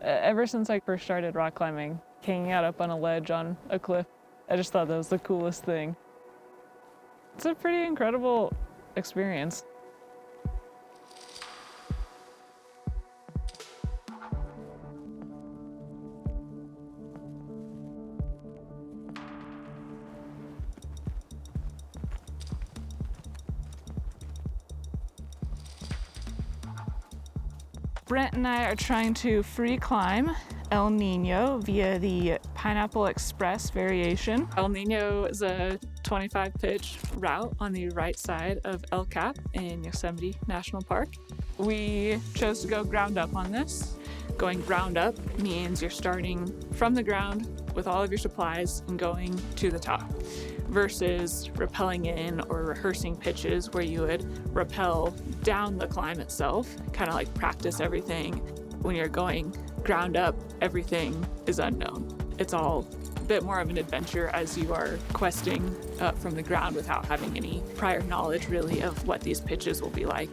Ever since I first started rock climbing, hanging out up on a ledge on a cliff, I just thought that was the coolest thing. It's a pretty incredible experience. Brent and I are trying to free climb El Nino via the Pineapple Express variation. El Nino is a 25 pitch route on the right side of El Cap in Yosemite National Park. We chose to go ground up on this. Going ground up means you're starting from the ground with all of your supplies and going to the top, versus rappelling in or rehearsing pitches where you would rappel down the climb itself, kind of like practice everything. When you're going ground up, everything is unknown. It's all a bit more of an adventure as you are questing up from the ground without having any prior knowledge really of what these pitches will be like.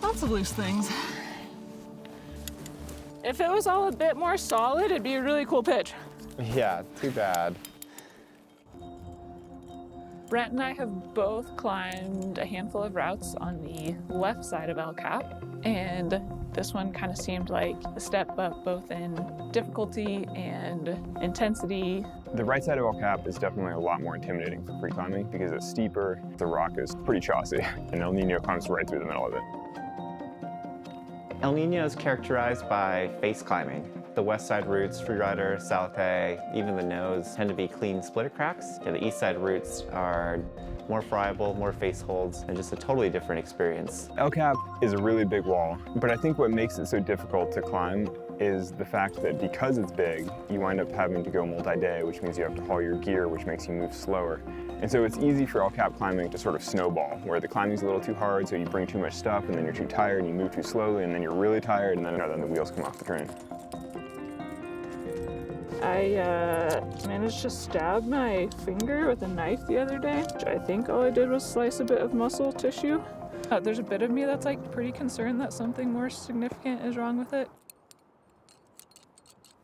Lots of loose things. If it was all a bit more solid, it'd be a really cool pitch. Yeah, too bad. Brent and I have both climbed a handful of routes on the left side of El Cap, and this one kind of seemed like a step up both in difficulty and intensity. The right side of El Cap is definitely a lot more intimidating for free climbing because it's steeper, the rock is pretty chossy, and El Nino comes right through the middle of it. El Nino is characterized by face climbing. The west side routes, Freerider, Salate, even the nose tend to be clean splitter cracks. The east side routes are more friable, more face holds, and just a totally different experience. El Cap is a really big wall, but I think what makes it so difficult to climb is the fact that because it's big, you wind up having to go multi-day, which means you have to haul your gear, which makes you move slower. And so it's easy for El Cap climbing to sort of snowball, where the climbing's a little too hard, so you bring too much stuff, and then you're too tired, and you move too slowly, and then you're really tired, and then the wheels come off the train. I managed to stab my finger with a knife the other day. I think all I did was slice a bit of muscle tissue. There's a bit of me that's like pretty concerned that something more significant is wrong with it.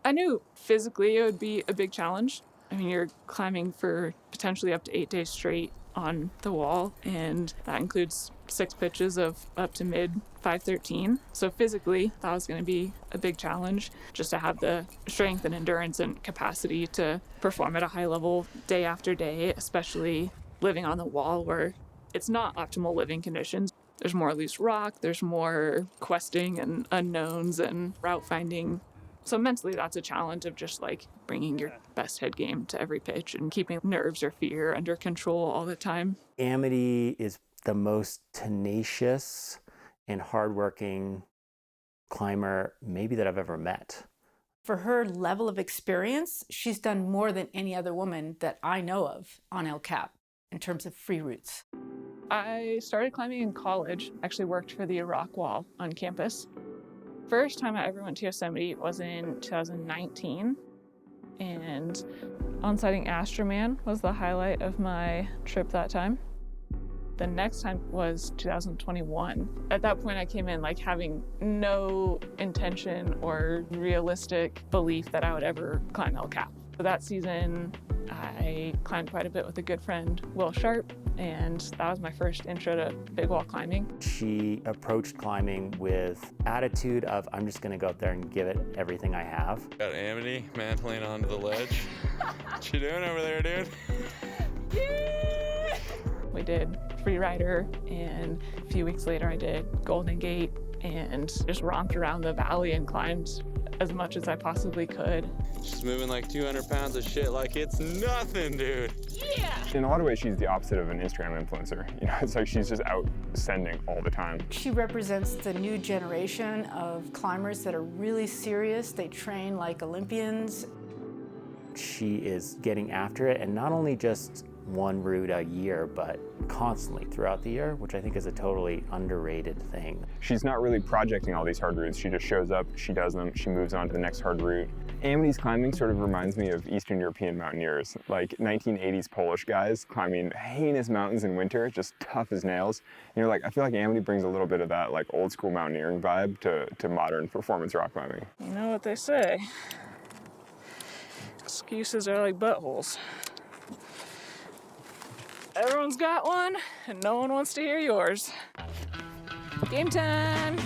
I knew physically it would be a big challenge. I mean, you're climbing for potentially up to 8 days straight on the wall, and that includes 6 pitches of up to mid 513. So physically, that was going to be a big challenge, just to have the strength and endurance and capacity to perform at a high level day after day, especially living on the wall where it's not optimal living conditions. There's more loose rock, there's more questing and unknowns and route finding. So mentally, that's a challenge of just like bringing your best head game to every pitch and keeping nerves or fear under control all the time. Amity is the most tenacious and hardworking climber maybe that I've ever met. For her level of experience, she's done more than any other woman that I know of on El Cap in terms of free routes. I started climbing in college, actually worked for the Rock Wall on campus. First time I ever went to Yosemite was in 2019, and on-sighting Astroman was the highlight of my trip that time. The next time was 2021. At that point, I came in like having no intention or realistic belief that I would ever climb El Cap. So that season, I climbed quite a bit with a good friend, Will Sharp, and that was my first intro to big wall climbing. She approached climbing with attitude of, I'm just gonna go up there and give it everything I have. Got Amity mantling onto the ledge. What you doing over there, dude? Yeah! We did Freerider, and a few weeks later I did Golden Gate, and just romped around the valley and climbed as much as I possibly could. She's moving like 200 pounds of shit like it's nothing, dude. Yeah! In a lot of ways, she's the opposite of an Instagram influencer. You know, it's like she's just out sending all the time. She represents the new generation of climbers that are really serious. They train like Olympians. She is getting after it, and not only just one route a year, but constantly throughout the year, which I think is a totally underrated thing. She's not really projecting all these hard routes. She just shows up, she does them, she moves on to the next hard route. Amity's climbing sort of reminds me of Eastern European mountaineers, like 1980s Polish guys climbing heinous mountains in winter, just tough as nails. You know, like I feel like Amity brings a little bit of that like old school mountaineering vibe to modern performance rock climbing. You know what they say. Excuses are like buttholes. Everyone's got one, and no one wants to hear yours. Game time!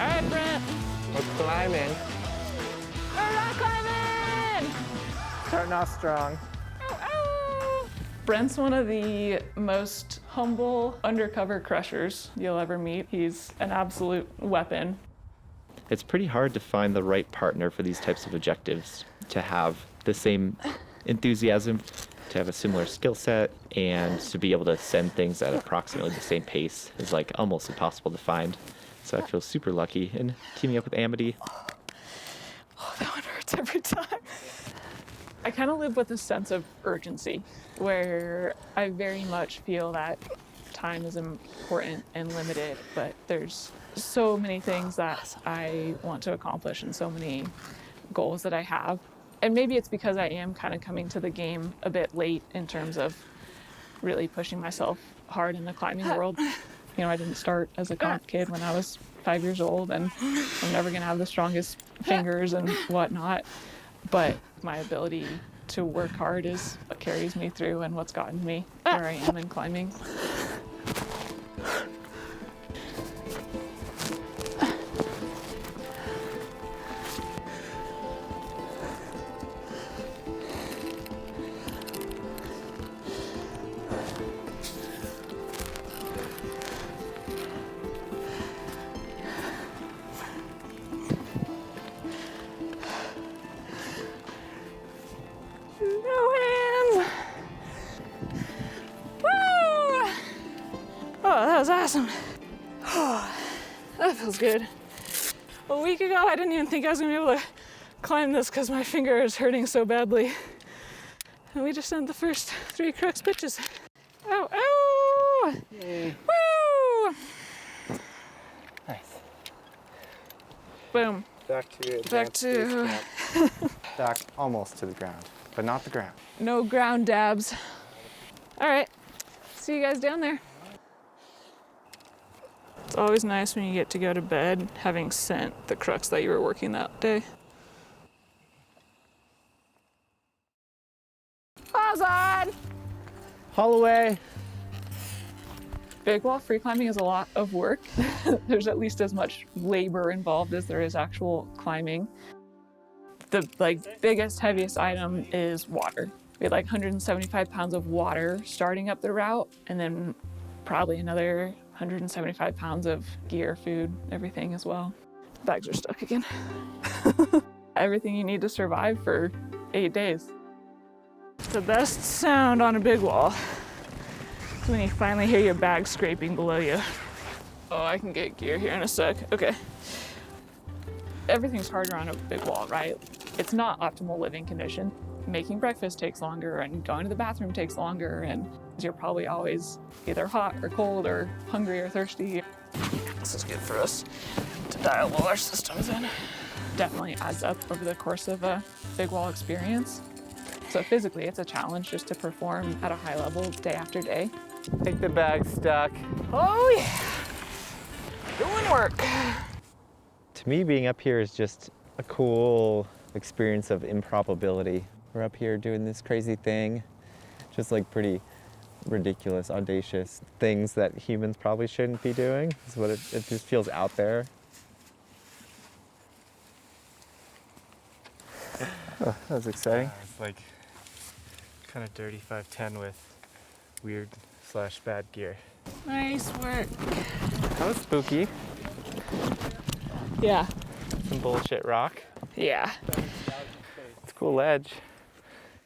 All right, Brent. We're climbing. We're rock climbing! Starting off strong. Ow, ow. Brent's one of the most humble undercover crushers you'll ever meet. He's an absolute weapon. It's pretty hard to find the right partner for these types of objectives, to have the same enthusiasm, to have a similar skill set, and to be able to send things at approximately the same pace is like almost impossible to find. So I feel super lucky in teaming up with Amity. Oh, that one hurts every time. I kind of live with a sense of urgency where I very much feel that time is important and limited, but there's so many things that I want to accomplish and so many goals that I have. And maybe it's because I am kind of coming to the game a bit late in terms of really pushing myself hard in the climbing world. You know, I didn't start as a comp kid when I was 5 years old, and I'm never gonna have the strongest fingers and whatnot. But my ability to work hard is what carries me through and what's gotten me where I am in climbing. No hands! Woo! Oh, that was awesome. Oh, that feels good. A week ago, I didn't even think I was gonna be able to climb this because my finger is hurting so badly. And we just sent the first 3 crux pitches. Ow, ow! Yay. Woo! Nice. Boom. Back to back almost to the ground, but not the ground. No ground dabs. All right, see you guys down there. It's always nice when you get to go to bed having sent the crux that you were working that day. Ozan! Holloway. Big wall free climbing is a lot of work. There's at least as much labor involved as there is actual climbing. The biggest, heaviest item is water. We had 175 pounds of water starting up the route, and then probably another 175 pounds of gear, food, everything as well. Bags are stuck again. Everything you need to survive for 8 days. The best sound on a big wall is when you finally hear your bag scraping below you. Oh, I can get gear here in a sec. Okay. Everything's harder on a big wall, right? It's not optimal living condition. Making breakfast takes longer, and going to the bathroom takes longer, and you're probably always either hot or cold or hungry or thirsty. This is good for us to dial all our systems in. Definitely adds up over the course of a big wall experience. So physically, it's a challenge just to perform at a high level day after day. I think the bag's stuck. Oh yeah, doing work. To me, being up here is just a cool experience of improbability. We're up here doing this crazy thing, just pretty ridiculous, audacious things that humans probably shouldn't be doing. Is what it just feels out there. Oh, that was exciting. It's kind of dirty 510 with weird/bad gear. Nice work. That was spooky. Yeah. Some bullshit rock. Yeah. It's a cool ledge.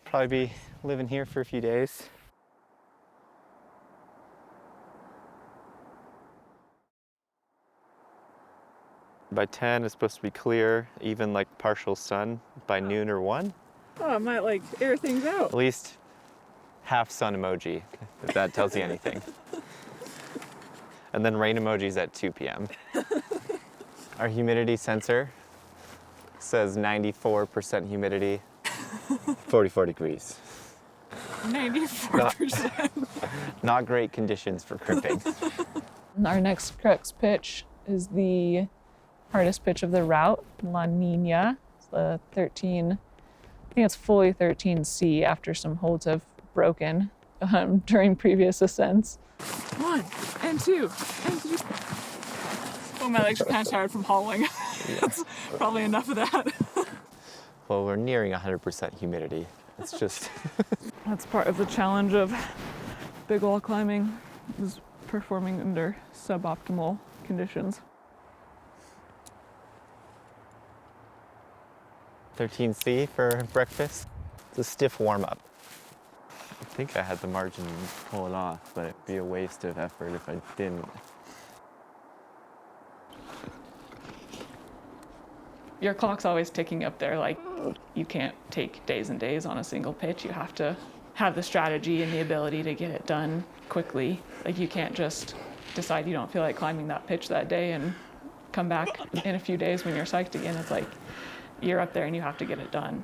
Probably be living here for a few days. By 10, it's supposed to be clear, even partial sun by noon or 1. Oh, I might air things out. At least half sun emoji, if that tells you anything. And then rain emojis at 2 p.m. Our humidity sensor says 94% humidity, 44 degrees. 94%. Not great conditions for crimping. Our next crux pitch is the hardest pitch of the route, La Nina. It's the 13, I think it's fully 13C after some holds have broken during previous ascents. 1 and 2 and 3. Oh, my legs are kind of tired from hauling. That's probably enough of that. Well, we're nearing 100% humidity. It's just... That's part of the challenge of big wall climbing, is performing under suboptimal conditions. 13C for breakfast. It's a stiff warm-up. I think I had the margin to pull it off, but it'd be a waste of effort if I didn't. Your clock's always ticking up there, like you can't take days and days on a single pitch. You have to have the strategy and the ability to get it done quickly. Like you can't just decide you don't feel like climbing that pitch that day and come back in a few days when you're psyched again. It's like you're up there and you have to get it done.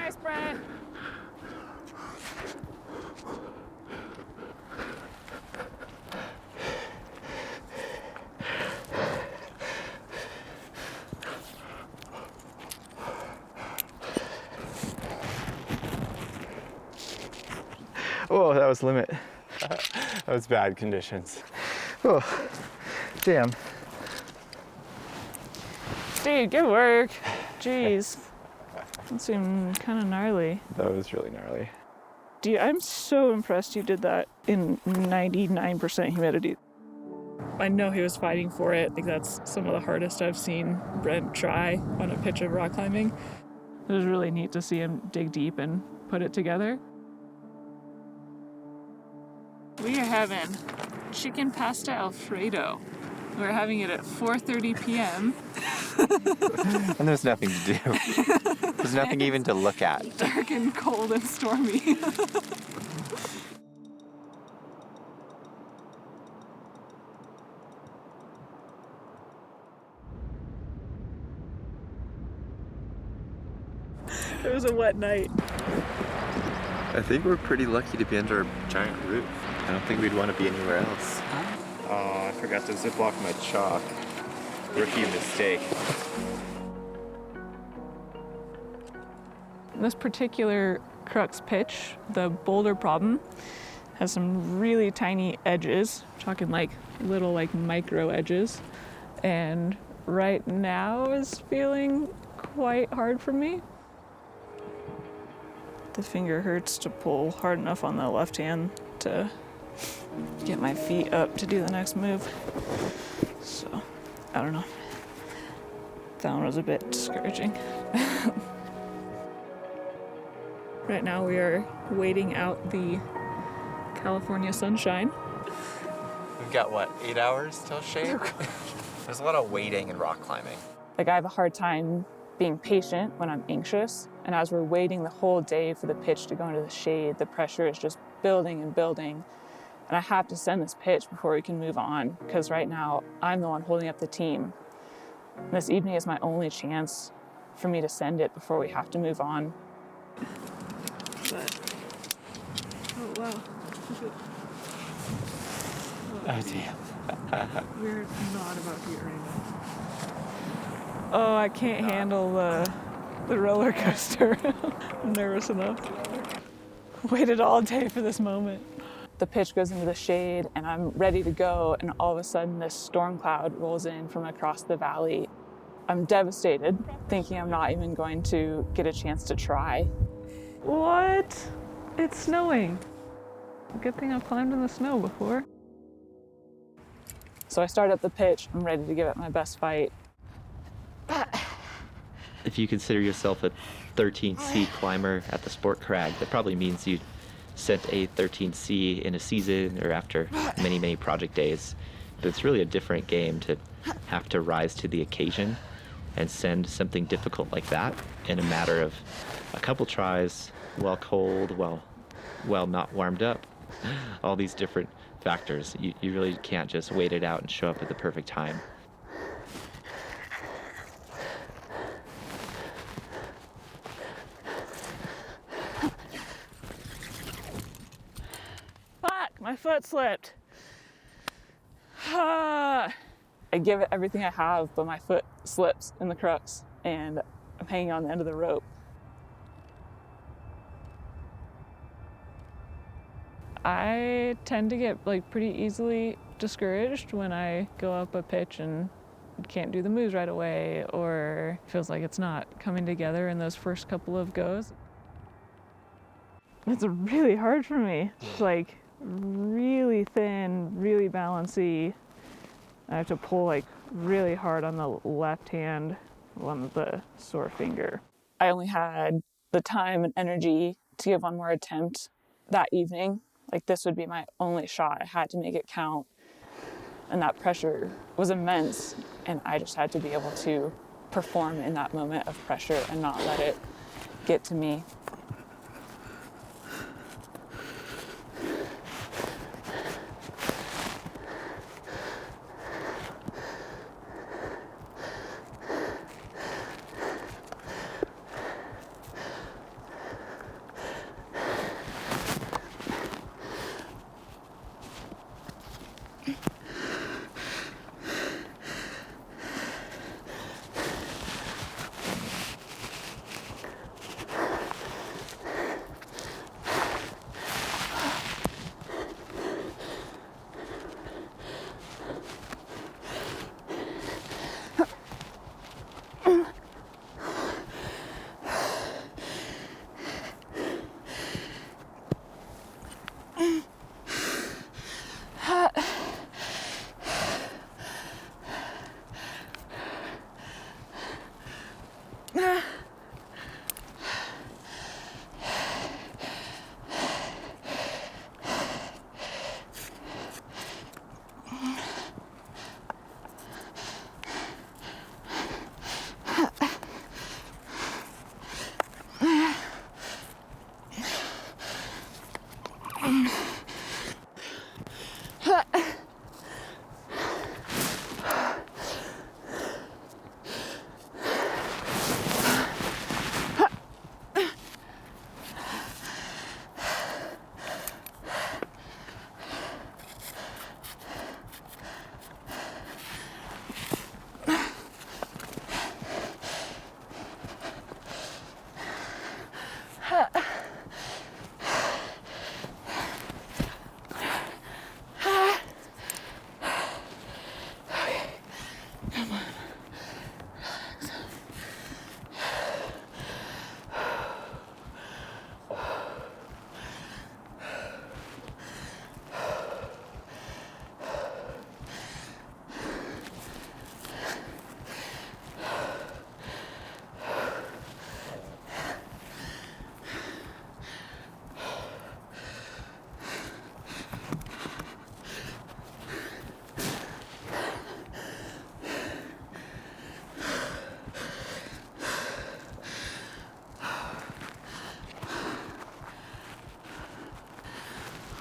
Nice, Brent. Oh, that was limit. That was bad conditions. Oh, damn. Dude, good work. Jeez. That seemed kind of gnarly. That was really gnarly. Dude, I'm so impressed you did that in 99% humidity. I know he was fighting for it. Like that's some of the hardest I've seen Brent try on a pitch of rock climbing. It was really neat to see him dig deep and put it together. We are having chicken pasta Alfredo. We're having it at 4:30 p.m. And there's nothing to do. There's nothing even to look at. Dark and cold and stormy. It was a wet night. I think we're pretty lucky to be under a giant roof. I don't think we'd want to be anywhere else. Oh, I forgot to ziplock my chalk. Rookie mistake. This particular crux pitch, the boulder problem, has some really tiny edges, talking like little like micro edges, and right now is feeling quite hard for me. The finger hurts to pull hard enough on the left hand to get my feet up to do the next move. So, I don't know. That one was a bit discouraging. Right now we are waiting out the California sunshine. We've got what, 8 hours till shade? There's a lot of waiting in rock climbing. Like I have a hard time being patient when I'm anxious. And as we're waiting the whole day for the pitch to go into the shade, the pressure is just building and building. And I have to send this pitch before we can move on, because right now I'm the one holding up the team. And this evening is my only chance for me to send it before we have to move on. But, oh wow. Oh damn. We're not about to get ready now. Oh, I can't handle the roller coaster. I'm nervous enough. Waited all day for this moment. The pitch goes into the shade and I'm ready to go, and all of a sudden this storm cloud rolls in from across the valley. I'm devastated, thinking I'm not even going to get a chance to try. What? It's snowing. Good thing I've climbed in the snow before. So I start up the pitch, I'm ready to give it my best fight. if you consider yourself a 13C climber at the Sport Crag, that probably means you sent a 13C in a season or after many, many project days. But it's really a different game to have to rise to the occasion and send something difficult like that in a matter of a couple tries, while cold, while not warmed up. All these different factors. You really can't just wait it out and show up at the perfect time. Fuck, my foot slipped. I give it everything I have, but my foot slips in the crux and I'm hanging on the end of the rope. I tend to get pretty easily discouraged when I go up a pitch and can't do the moves right away, or feels like it's not coming together in those first couple of goes. It's really hard for me. It's really thin, really bouncy. I have to pull really hard on the left hand, on the sore finger. I only had the time and energy to give one more attempt that evening. This would be my only shot. I had to make it count. And that pressure was immense. And I just had to be able to perform in that moment of pressure and not let it get to me.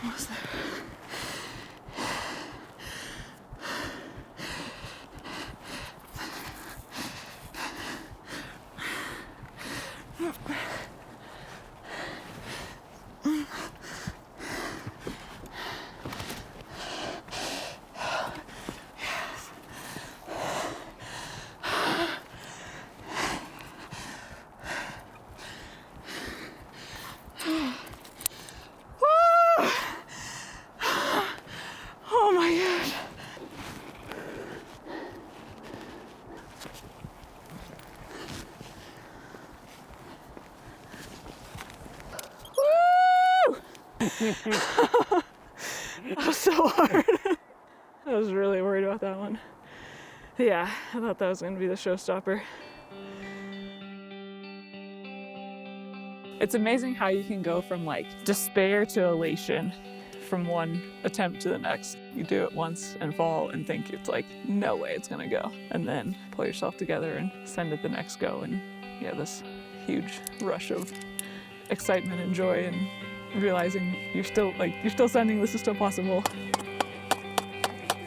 Almost there. Oh my gosh. Woo! That was so hard. I was really worried about that one. Yeah, I thought that was going to be the showstopper. It's amazing how you can go from like despair to elation from one attempt to the next. You do it once and fall and think it's like, no way it's gonna go. And then pull yourself together and send it the next go. And yeah, this huge rush of excitement and joy and realizing you're still sending, this is still possible.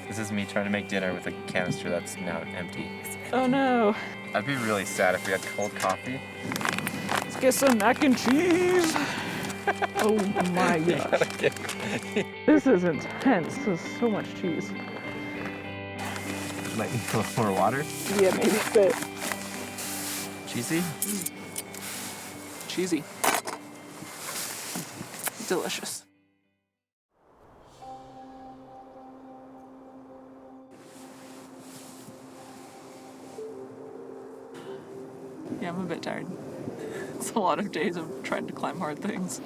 This is me trying to make dinner with a canister that's now empty. Oh no. I'd be really sad if we had cold coffee. Let's get some mac and cheese. Oh my gosh. This is intense. This is so much cheese. Might need a little more water. Yeah, maybe a bit. Cheesy? Cheesy. Delicious. Yeah, I'm a bit tired. It's a lot of days of trying to climb hard things.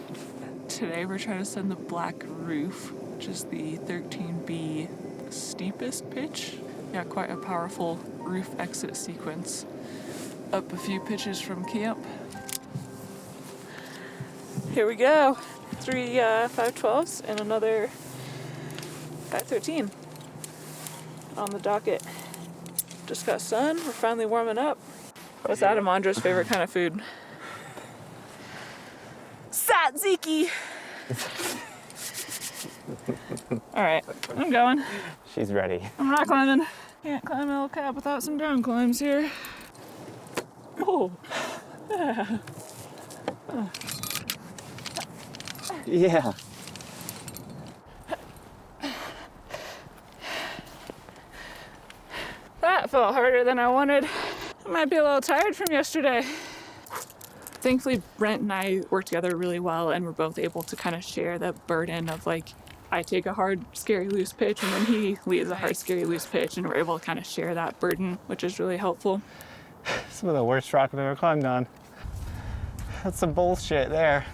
Today we're trying to send the Black Roof, which is the 13B steepest pitch. Yeah, quite a powerful roof exit sequence. Up a few pitches from camp. Here we go. 3 512s and another 513 on the docket. Just got sun. We're finally warming up. What's Adam Andra's favorite kind of food? Tzatziki! Alright, I'm going. She's ready. I'm not climbing. Can't climb El Cap without some down climbs here. Oh. Yeah. Oh. Yeah. That felt harder than I wanted. I might be a little tired from yesterday. Thankfully, Brent and I work together really well, and we're both able to kind of share the burden of like, I take a hard, scary, loose pitch, and then he leads a hard, scary, loose pitch, and we're able to kind of share that burden, which is really helpful. Some of the worst rock I've ever climbed on. That's some bullshit there.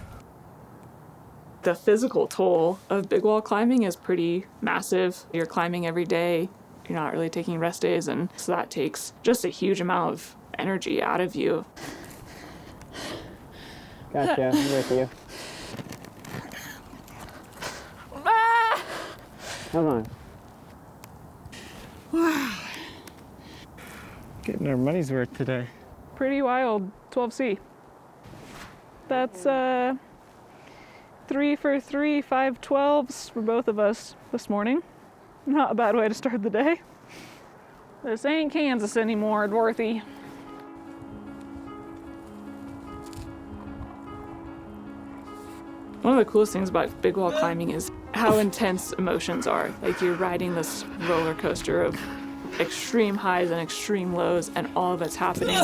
The physical toll of big wall climbing is pretty massive. You're climbing every day. You're not really taking rest days, and so that takes just a huge amount of energy out of you. Gotcha, I'm with you. Ah! Come on. Wow. Getting our money's worth today. Pretty wild. 12C. That's 3 for 3 512s for both of us this morning. Not a bad way to start the day. This ain't Kansas anymore, Dorothy. One of the coolest things about big wall climbing is how intense emotions are. Like, you're riding this roller coaster of extreme highs and extreme lows, and all of it's happening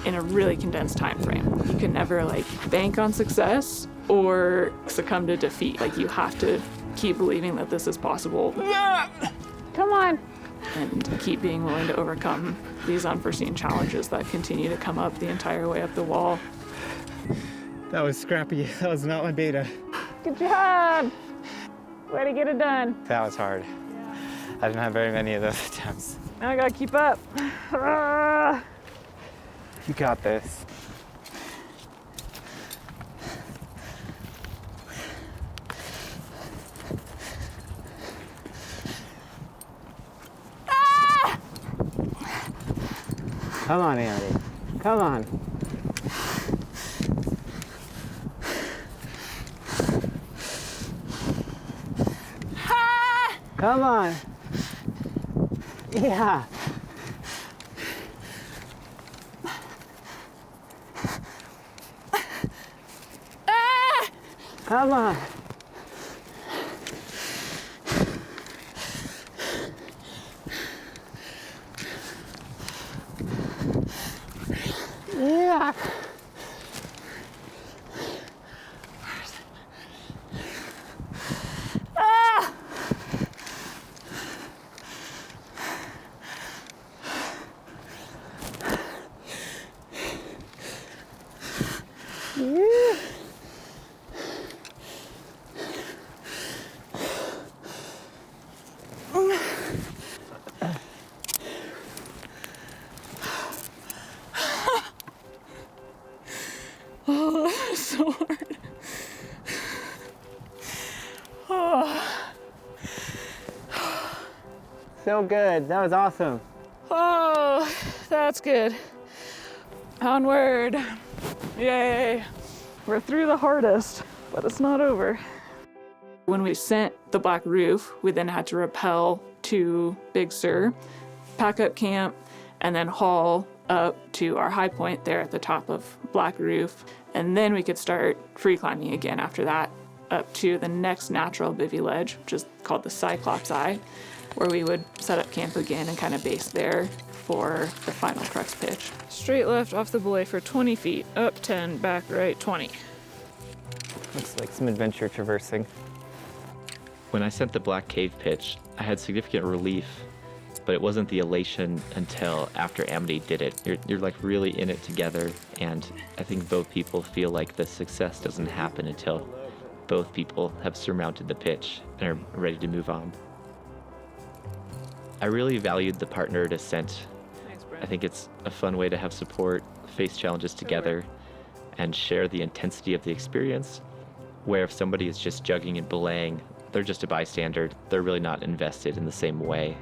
in a really condensed time frame. You can never like bank on success or succumb to defeat. Like, you have to keep believing that this is possible. Come on. And keep being willing to overcome these unforeseen challenges that continue to come up the entire way up the wall. That was scrappy. That was not my beta. Good job. Way to get it done. That was hard. I didn't have very many of those attempts. Now I gotta keep up. You got this. Come on, Andy. Come on. Come on. Yeah. Come on. Yeah. so good. That was awesome. Oh, that's good. Onward. Yay. We're through the hardest, but it's not over. When we sent the Black Roof, we then had to rappel to Big Sur, pack up camp, and then haul up to our high point there at the top of Black Roof. And then we could start free climbing again after that, up to the next natural bivy ledge, which is called the Cyclops Eye, where we would set up camp again and kind of base there for the final crux pitch. Straight left off the belay for 20 feet, up 10, back right 20. Looks like some adventure traversing. When I sent the Black Cave pitch, I had significant relief, but it wasn't the elation until after Amity did it. You're like really in it together, and I think both people feel like the success doesn't happen until both people have surmounted the pitch and are ready to move on. I really valued the partner descent. I think it's a fun way to have support, face challenges together, and share the intensity of the experience, where if somebody is just jugging and belaying, they're just a bystander. They're really not invested in the same way.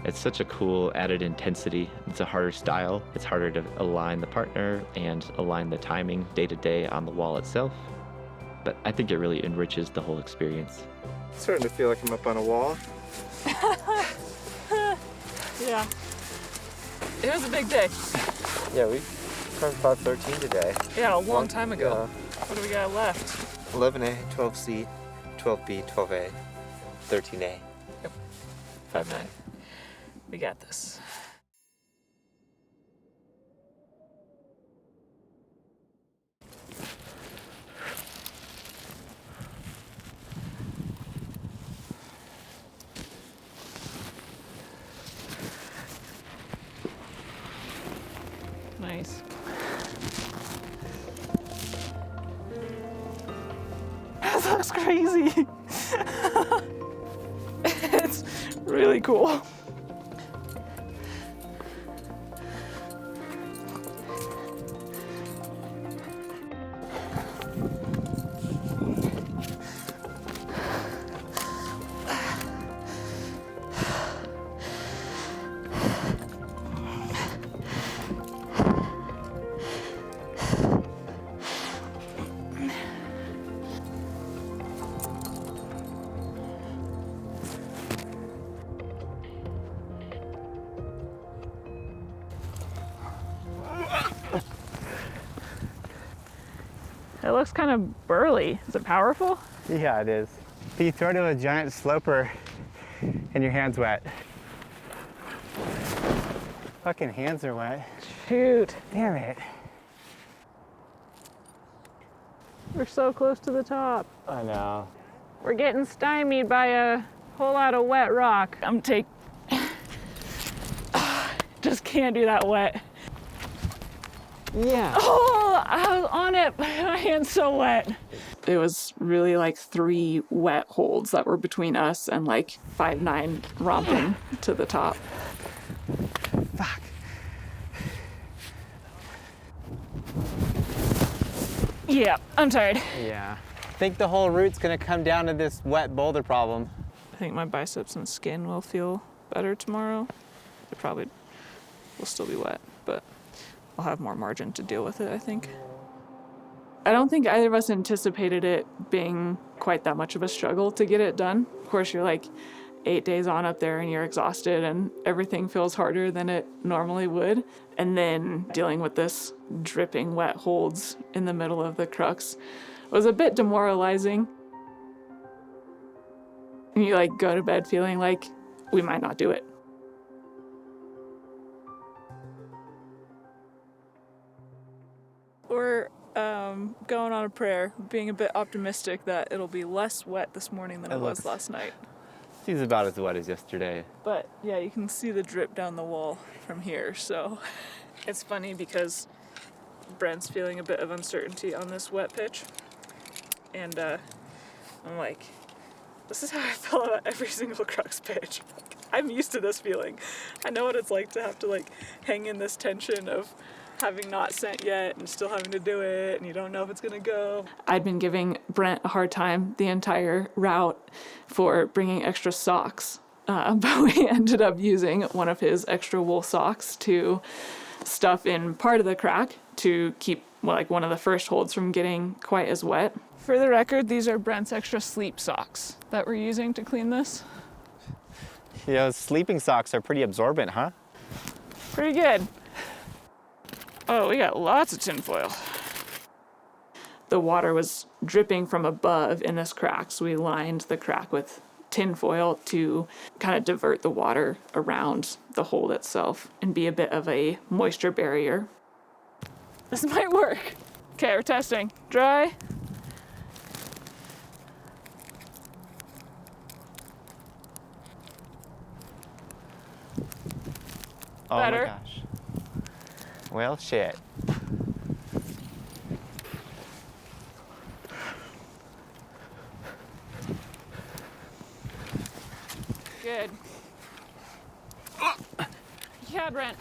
It's such a cool added intensity. It's a harder style. It's harder to align the partner and align the timing day to day on the wall itself. But I think it really enriches the whole experience. Starting to feel like I'm up on a wall. Yeah. It was a big day. Yeah, we climbed Cloud 13 today. Yeah, a long time ago. What do we got left? 11A, 12C, 12B, 12A, 13A. 5-9. We got this. Nice. This looks crazy. It's really cool. It looks kind of burly. Is it powerful? Yeah, it is. But you throw to a giant sloper and your hand's wet. Fucking hands are wet. Shoot. Damn it. We're so close to the top. I know. We're getting stymied by a whole lot of wet rock. Just can't do that wet. Yeah. Oh, I was on it, but my hand's so wet. It was really like 3 wet holds that were between us and like 5-9 romping to the top. Fuck. Yeah, I'm tired. Yeah. I think the whole route's gonna come down to this wet boulder problem. I think my biceps and skin will feel better tomorrow. It probably will still be wet, but I'll have more margin to deal with it, I think. I don't think either of us anticipated it being quite that much of a struggle to get it done. Of course, you're like 8 days on up there and you're exhausted and everything feels harder than it normally would. And then dealing with this dripping wet holds in the middle of the crux was a bit demoralizing. And you like go to bed feeling like we might not do it. We're going on a prayer, being a bit optimistic that it'll be less wet this morning than it was last night. Seems about as wet as yesterday. But yeah, you can see the drip down the wall from here, so it's funny because Brent's feeling a bit of uncertainty on this wet pitch. And I'm like, this is how I feel about every single crux pitch. I'm used to this feeling. I know what it's like to have to like hang in this tension of having not sent yet and still having to do it and you don't know if it's gonna go. I'd been giving Brent a hard time the entire route for bringing extra socks but we ended up using one of his extra wool socks to stuff in part of the crack to keep like one of the first holds from getting quite as wet. For the record, these are Brent's extra sleep socks that we're using to clean this. You know, sleeping socks are pretty absorbent, huh? Pretty good. Oh, we got lots of tinfoil. The water was dripping from above in this crack, so we lined the crack with tinfoil to kind of divert the water around the hold itself and be a bit of a moisture barrier. This might work. Okay, we're testing. Dry. Oh Better. my gosh. Well, shit. Good. Yeah, Brent.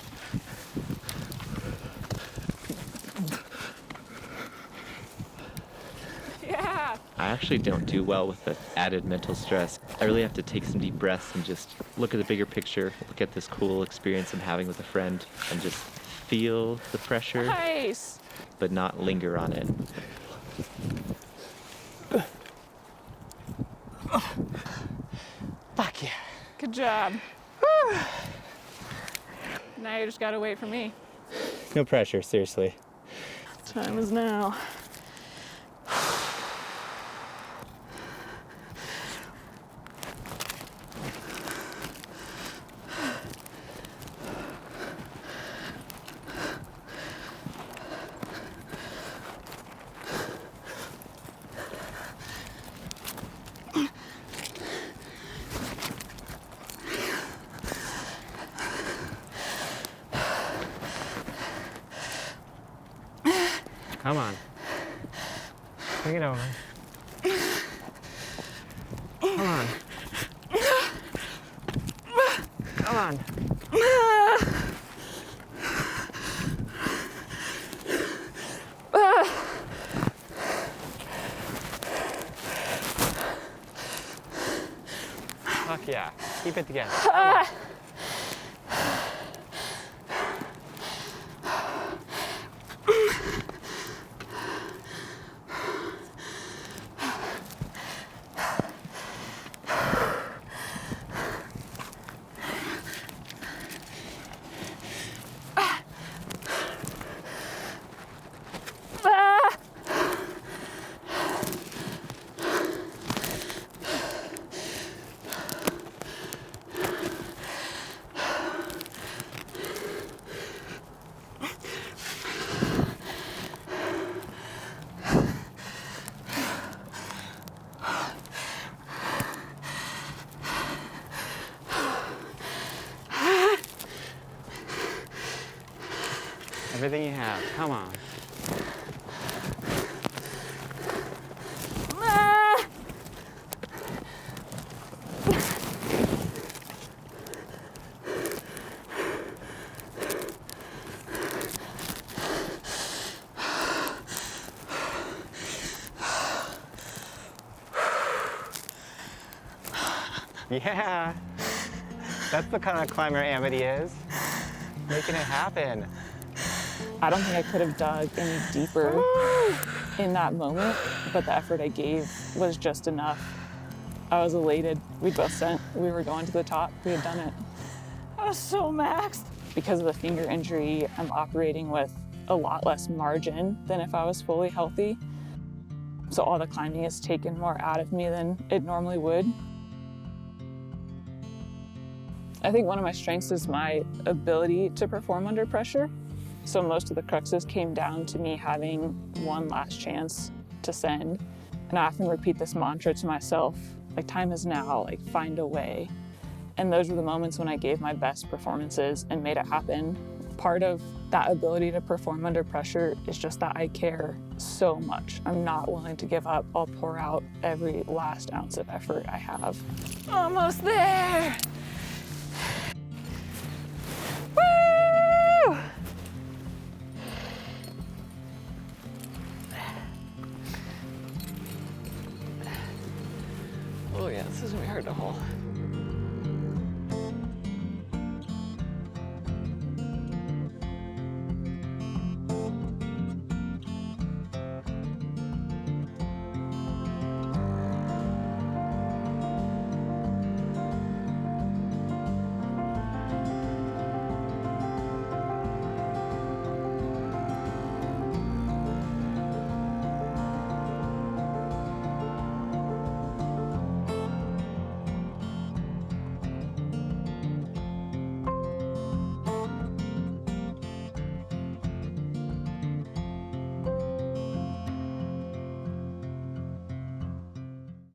Yeah. I actually don't do well with the added mental stress. I really have to take some deep breaths and just look at the bigger picture, look at this cool experience I'm having with a friend, and just feel the pressure, Nice. but not linger on it. Fuck yeah. Good job. Now you just gotta wait for me. No pressure, seriously. Time is now. Come on. Bring it over. Come on. Come on. Fuck yeah. Keep it together. Come on. Everything you have. Come on. Yeah. That's the kind of climber Amity is. Making it happen. I don't think I could have dug any deeper in that moment, but the effort I gave was just enough. I was elated. We both sent. We were going to the top. We had done it. I was so maxed. Because of the finger injury, I'm operating with a lot less margin than if I was fully healthy. So all the climbing has taken more out of me than it normally would. I think one of my strengths is my ability to perform under pressure. So most of the cruxes came down to me having one last chance to send. And I often repeat this mantra to myself, like, time is now, like, find a way. And those were the moments when I gave my best performances and made it happen. Part of that ability to perform under pressure is just that I care so much. I'm not willing to give up. I'll pour out every last ounce of effort I have. Almost there! Woo! Oh yeah, this is gonna be hard to haul.